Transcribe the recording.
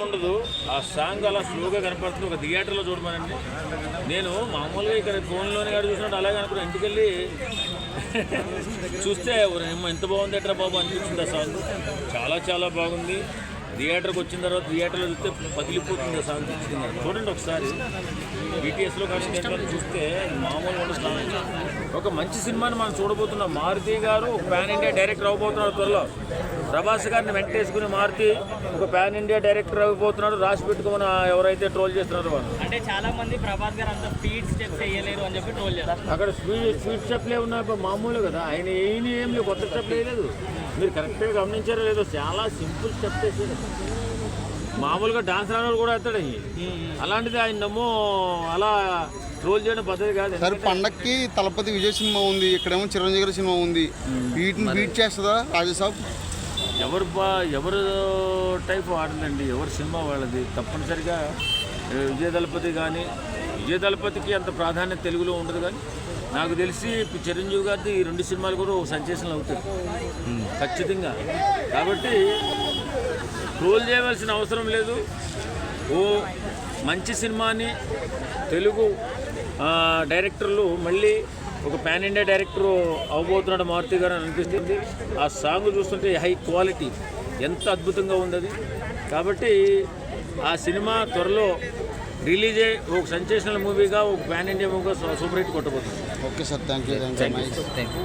ఉండదు. ఆ సాంగ్ అలా స్లోగా కనపడుతుంది. ఒక థియేటర్లో చూడమనండి. నేను మామూలుగా ఇక్కడ ఫోన్లోనే కాదు చూసినట్టు అలాగే అనుకున్నా. ఇంటికి వెళ్ళి చూస్తే ఎంత బాగుంది ఎట్రా బాబు అనిపించింది. ఆ సాంగ్ చాలా చాలా బాగుంది. థియేటర్కి వచ్చిన తర్వాత థియేటర్లో చూస్తే పగిలిపోతుంది. ఆ సాంగ్ చూడండి ఒకసారి. బీటీఎస్లో కానీ చూస్తే మామూలుగా ఉండదు. ఒక మంచి సినిమాని మనం చూడబోతున్నాం. మారుతి గారు ఒక పాన్ ఇండియా డైరెక్టర్ అవ్వబోతున్నారు త్వరలో. ప్రభాస్ గారిని వెంటేసుకుని మారుతి ఒక పాన్ ఇండియా డైరెక్టర్ అవ్వబోతున్నాడు. రాసి పెట్టుకోమని ఎవరైతే ట్రోల్ చేస్తున్నారో వాళ్ళు. అంటే చాలా మంది ప్రభాస్ గారు అంత స్పీడ్ స్టెప్స్ వేయలేరు అని చెప్పి ట్రోల్ చేస్తారు. అక్కడ స్పీడ్ స్టెప్లే ఉన్నాయి మామూలు కదా. ఆయన ఏం లేవు, కొత్త స్టెప్ వేయలేదు. మీరు కరెక్ట్గా గమనించారో లేదో, చాలా సింపుల్ స్టెప్స్ వేసారు. మామూలుగా డాన్స్ రాని కూడా వేస్తాడు. అలాంటిది ఆయన నమ్మో అలా ట్రోల్ చేయడం పద్ధతి కాదు. సార్ పండక్కి తలపతి విజయ్ సినిమా ఉంది, ఇక్కడేమో చిరంజీవి గారి సినిమా ఉంది. వీటిని బీట్ చేస్తుందా రాజాసాబ్? ఎవరు టైప్ ఆడదండి, ఎవరు సినిమా వాళ్ళది. తప్పనిసరిగా విజయదళపతి కానీ, విజయదళపతికి అంత ప్రాధాన్యత తెలుగులో ఉండదు. కానీ నాకు తెలిసి చిరంజీవి గారిది ఈ 2 సినిమాలు కూడా ఒక సెన్సేషన్ అవుతాయి ఖచ్చితంగా. కాబట్టి ట్రోల్ చేయవలసిన అవసరం లేదు. ఓ మంచి సినిమాని తెలుగు డైరెక్టర్లు మళ్ళీ ఒక పాన్ ఇండియా డైరెక్టర్ అవబోతున్నాడు మారుతి గారు అని అనిపిస్తుంది. ఆ సాంగ్ చూస్తుంటే హై క్వాలిటీ ఎంత అద్భుతంగా ఉంది అది. కాబట్టి ఆ సినిమా త్వరలో రిలీజ్ అయ్యి ఒక సెన్సేషనల్ మూవీగా, ఒక పాన్ ఇండియా మూవీగా సూపర్ హిట్ కొట్టబోతుంది. Okay sir, thank you.